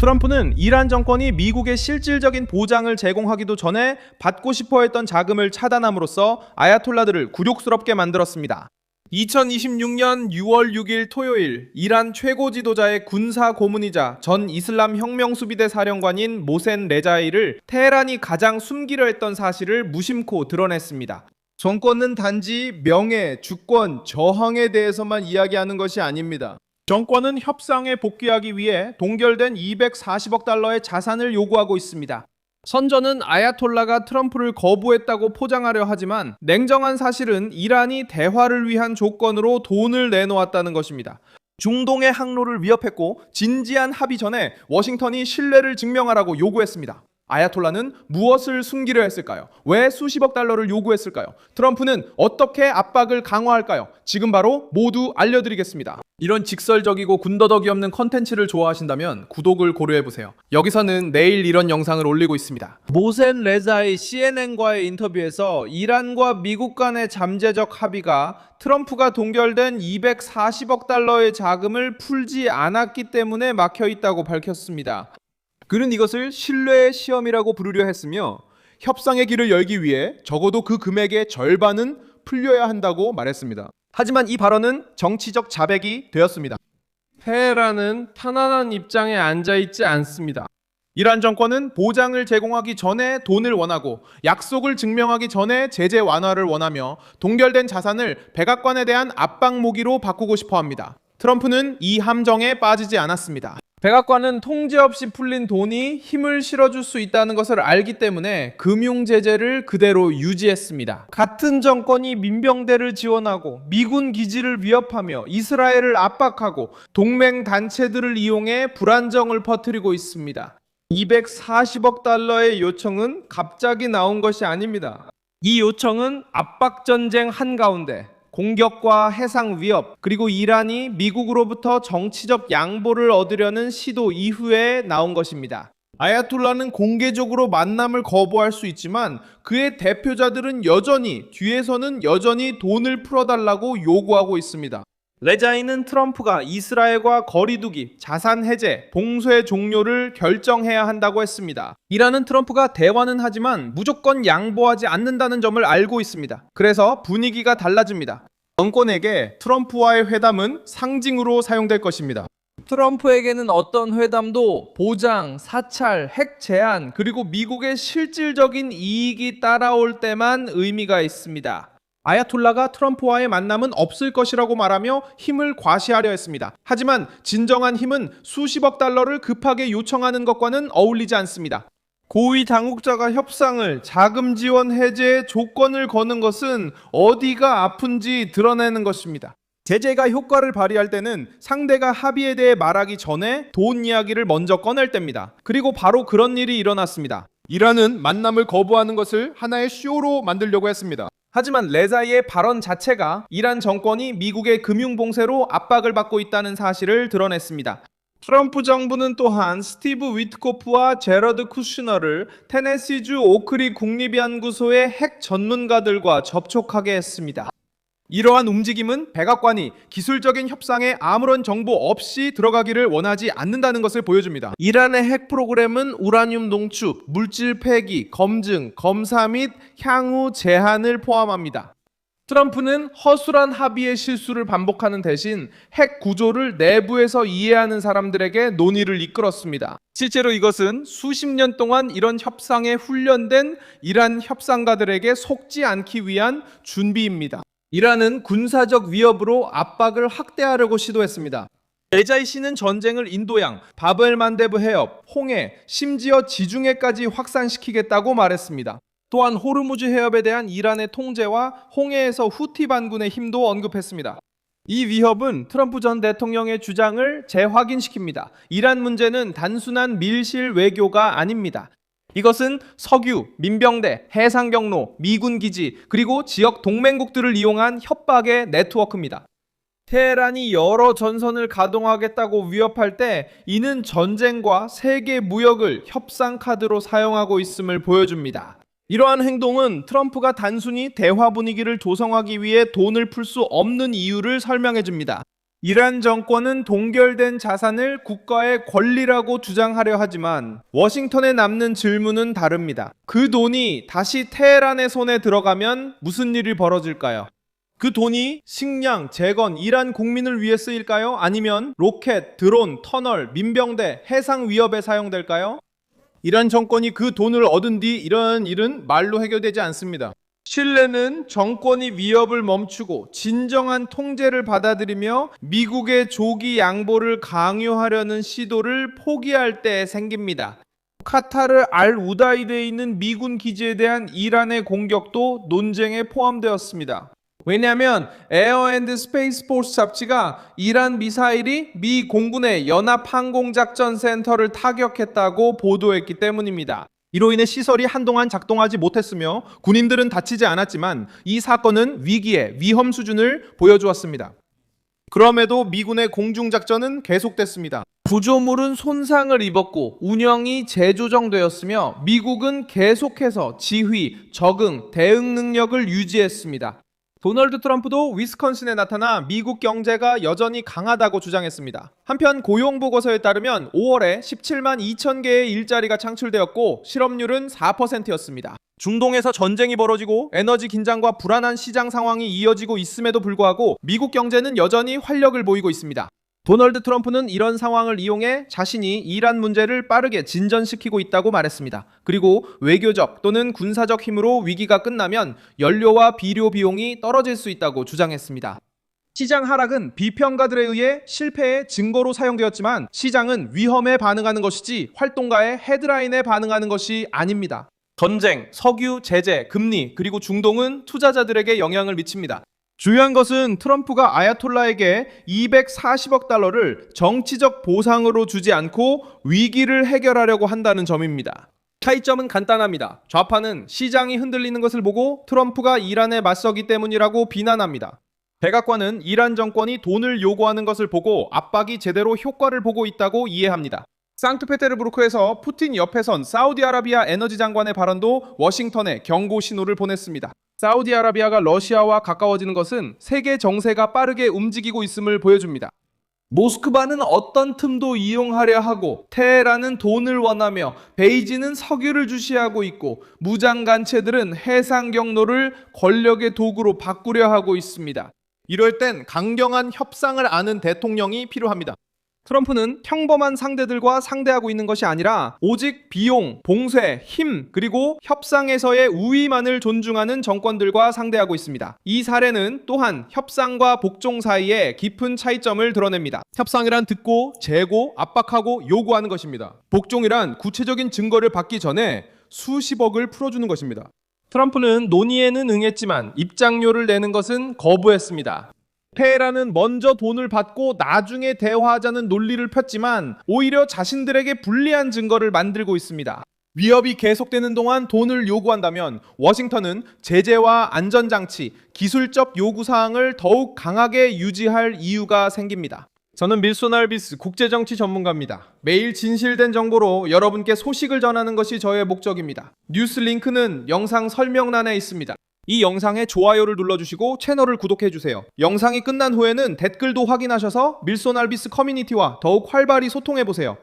트럼프는 이란 정권이 미국의 실질적인 보장을 제공하기도 전에 받고 싶어 했던 자금을 차단함으로써 아야톨라들을 굴욕스럽게 만들었습니다. 2026년 6월 6일 토요일 이란 최고 지도자의 군사 고문이자 전 이슬람 혁명수비대 사령관인 모센 레자이를 테헤란이 가장 숨기려 했던 사실을 무심코 드러냈습니다. 정권은 단지 명예, 주권, 저항에 대해서만 이야기하는 것이 아닙니다. 정권은 협상에 복귀하기 위해 동결된 240억 달러의 자산을 요구하고 있습니다. 선전은 아야톨라가 트럼프를 거부했다고 포장하려 하지만 냉정한 사실은 이란이 대화를 위한 조건으로 돈을 내놓았다는 것입니다. 중동의 항로를 위협했고 진지한 합의 전에 워싱턴이 신뢰를 증명하라고 요구했습니다. 아야톨라는 무엇을 숨기려 했을까요? 왜 수십억 달러를 요구했을까요? 트럼프는 어떻게 압박을 강화할까요? 지금 바로 모두 알려드리겠습니다. 이런 직설적이고 군더더기 없는 컨텐츠를 좋아하신다면 구독을 고려해보세요. 여기서는 내일 이런 영상을 올리고 있습니다. 모센 레자이 CNN과의 인터뷰에서 이란과 미국 간의 잠재적 합의가 트럼프가 동결된 240억 달러의 자금을 풀지 않았기 때문에 막혀있다고 밝혔습니다. 그는 이것을 신뢰의 시험이라고 부르려 했으며 협상의 길을 열기 위해 적어도 그 금액의 절반은 풀려야 한다고 말했습니다. 하지만 이 발언은 정치적 자백이 되었습니다. 테헤란은 편안한 입장에 앉아있지 않습니다. 이란 정권은 보장을 제공하기 전에 돈을 원하고 약속을 증명하기 전에 제재 완화를 원하며 동결된 자산을 백악관에 대한 압박 무기로 바꾸고 싶어 합니다. 트럼프는 이 함정에 빠지지 않았습니다. 백악관은 통제 없이 풀린 돈이 힘을 실어줄 수 있다는 것을 알기 때문에 금융 제재를 그대로 유지했습니다. 같은 정권이 민병대를 지원하고 미군 기지를 위협하며 이스라엘을 압박하고 동맹 단체들을 이용해 불안정을 퍼뜨리고 있습니다. 240억 달러의 요청은 갑자기 나온 것이 아닙니다. 이 요청은 압박전쟁 한가운데 공격과 해상 위협, 그리고 이란이 미국으로부터 정치적 양보를 얻으려는 시도 이후에 나온 것입니다. 아야톨라는 공개적으로 만남을 거부할 수 있지만 그의 대표자들은 뒤에서는 여전히 돈을 풀어달라고 요구하고 있습니다. 레자이는 트럼프가 이스라엘과 거리두기, 자산 해제, 봉쇄 종료를 결정해야 한다고 했습니다. 이란은 트럼프가 대화는 하지만 무조건 양보하지 않는다는 점을 알고 있습니다. 그래서 분위기가 달라집니다. 정권에게 트럼프와의 회담은 상징으로 사용될 것입니다. 트럼프에게는 어떤 회담도 보장, 사찰, 핵 제한, 그리고 미국의 실질적인 이익이 따라올 때만 의미가 있습니다. 아야톨라가 트럼프와의 만남은 없을 것이라고 말하며 힘을 과시하려 했습니다. 하지만 진정한 힘은 수십억 달러를 급하게 요청하는 것과는 어울리지 않습니다. 고위 당국자가 협상을 자금 지원 해제의 조건을 거는 것은 어디가 아픈지 드러내는 것입니다. 제재가 효과를 발휘할 때는 상대가 합의에 대해 말하기 전에 돈 이야기를 먼저 꺼낼 때입니다. 그리고 바로 그런 일이 일어났습니다. 이란은 만남을 거부하는 것을 하나의 쇼로 만들려고 했습니다. 하지만 레자이의 발언 자체가 이란 정권이 미국의 금융 봉쇄로 압박을 받고 있다는 사실을 드러냈습니다. 트럼프 정부는 또한 스티브 위트코프와 제러드 쿠슈너를 테네시주 오크리 국립연구소의 핵 전문가들과 접촉하게 했습니다. 이러한 움직임은 백악관이 기술적인 협상에 아무런 정보 없이 들어가기를 원하지 않는다는 것을 보여줍니다. 이란의 핵 프로그램은 우라늄 농축, 물질 폐기, 검증, 검사 및 향후 제한을 포함합니다. 트럼프는 허술한 합의의 실수를 반복하는 대신 핵 구조를 내부에서 이해하는 사람들에게 논의를 이끌었습니다. 실제로 이것은 수십 년 동안 이런 협상에 훈련된 이란 협상가들에게 속지 않기 위한 준비입니다. 이란은 군사적 위협으로 압박을 확대하려고 시도했습니다. 레자이 씨는 전쟁을 인도양, 바벨만데브 해협, 홍해, 심지어 지중해까지 확산시키겠다고 말했습니다. 또한 호르무즈 해협에 대한 이란의 통제와 홍해에서 후티 반군의 힘도 언급했습니다. 이 위협은 트럼프 전 대통령의 주장을 재확인시킵니다. 이란 문제는 단순한 밀실 외교가 아닙니다. 이것은 석유, 민병대, 해상 경로, 미군 기지, 그리고 지역 동맹국들을 이용한 협박의 네트워크입니다. 테헤란이 여러 전선을 가동하겠다고 위협할 때 이는 전쟁과 세계 무역을 협상 카드로 사용하고 있음을 보여줍니다. 이러한 행동은 트럼프가 단순히 대화 분위기를 조성하기 위해 돈을 풀 수 없는 이유를 설명해 줍니다. 이란 정권은 동결된 자산을 국가의 권리라고 주장하려 하지만 워싱턴에 남는 질문은 다릅니다. 그 돈이 다시 테헤란의 손에 들어가면 무슨 일이 벌어질까요? 그 돈이 식량, 재건, 이란 국민을 위해 쓰일까요? 아니면 로켓, 드론, 터널, 민병대, 해상 위협에 사용될까요? 이란 정권이 그 돈을 얻은 뒤 이런 일은 말로 해결되지 않습니다. 신뢰는 정권이 위협을 멈추고 진정한 통제를 받아들이며 미국의 조기 양보를 강요하려는 시도를 포기할 때 생깁니다. 카타르 알 우다이드에 있는 미군 기지에 대한 이란의 공격도 논쟁에 포함되었습니다. 왜냐하면 에어 앤드 스페이스 포스 잡지가 이란 미사일이 미 공군의 연합 항공작전 센터를 타격했다고 보도했기 때문입니다. 이로 인해 시설이 한동안 작동하지 못했으며 군인들은 다치지 않았지만 이 사건은 위기의 위험 수준을 보여주었습니다. 그럼에도 미군의 공중작전은 계속됐습니다. 구조물은 손상을 입었고 운영이 재조정되었으며 미국은 계속해서 지휘, 적응, 대응 능력을 유지했습니다. 도널드 트럼프도 위스콘신에 나타나 미국 경제가 여전히 강하다고 주장했습니다. 한편 고용보고서에 따르면 5월에 17만 2천 개의 일자리가 창출되었고 실업률은 4%였습니다. 중동에서 전쟁이 벌어지고 에너지 긴장과 불안한 시장 상황이 이어지고 있음에도 불구하고 미국 경제는 여전히 활력을 보이고 있습니다. 도널드 트럼프는 이런 상황을 이용해 자신이 이란 문제를 빠르게 진전시키고 있다고 말했습니다. 그리고 외교적 또는 군사적 힘으로 위기가 끝나면 연료와 비료 비용이 떨어질 수 있다고 주장했습니다. 시장 하락은 비평가들에 의해 실패의 증거로 사용되었지만 시장은 위험에 반응하는 것이지 활동가의 헤드라인에 반응하는 것이 아닙니다. 전쟁, 석유, 제재, 금리, 그리고 중동은 투자자들에게 영향을 미칩니다. 중요한 것은 트럼프가 아야톨라에게 240억 달러를 정치적 보상으로 주지 않고 위기를 해결하려고 한다는 점입니다. 차이점은 간단합니다. 좌파는 시장이 흔들리는 것을 보고 트럼프가 이란에 맞서기 때문이라고 비난합니다. 백악관은 이란 정권이 돈을 요구하는 것을 보고 압박이 제대로 효과를 보고 있다고 이해합니다. 상트페테르부르크에서 푸틴 옆에 선 사우디아라비아 에너지 장관의 발언도 워싱턴에 경고 신호를 보냈습니다. 사우디아라비아가 러시아와 가까워지는 것은 세계 정세가 빠르게 움직이고 있음을 보여줍니다. 모스크바는 어떤 틈도 이용하려 하고 테헤란은 돈을 원하며 베이징은 석유를 주시하고 있고 무장단체들은 해상 경로를 권력의 도구로 바꾸려 하고 있습니다. 이럴 땐 강경한 협상을 아는 대통령이 필요합니다. 트럼프는 평범한 상대들과 상대하고 있는 것이 아니라 오직 비용, 봉쇄, 힘, 그리고 협상에서의 우위만을 존중하는 정권들과 상대하고 있습니다. 이 사례는 또한 협상과 복종 사이에 깊은 차이점을 드러냅니다. 협상이란 듣고, 재고, 압박하고 요구하는 것입니다. 복종이란 구체적인 증거를 받기 전에 수십억을 풀어주는 것입니다. 트럼프는 논의에는 응했지만 입장료를 내는 것은 거부했습니다. 테헤란은 먼저 돈을 받고 나중에 대화하자는 논리를 폈지만 오히려 자신들에게 불리한 증거를 만들고 있습니다. 위협이 계속되는 동안 돈을 요구한다면 워싱턴은 제재와 안전장치, 기술적 요구사항을 더욱 강하게 유지할 이유가 생깁니다. 저는 밀손 알비스 국제정치 전문가입니다. 매일 진실된 정보로 여러분께 소식을 전하는 것이 저의 목적입니다. 뉴스 링크는 영상 설명란에 있습니다. 이 영상에 좋아요를 눌러주시고 채널을 구독해주세요. 영상이 끝난 후에는 댓글도 확인하셔서 밀손 알비스 커뮤니티와 더욱 활발히 소통해보세요.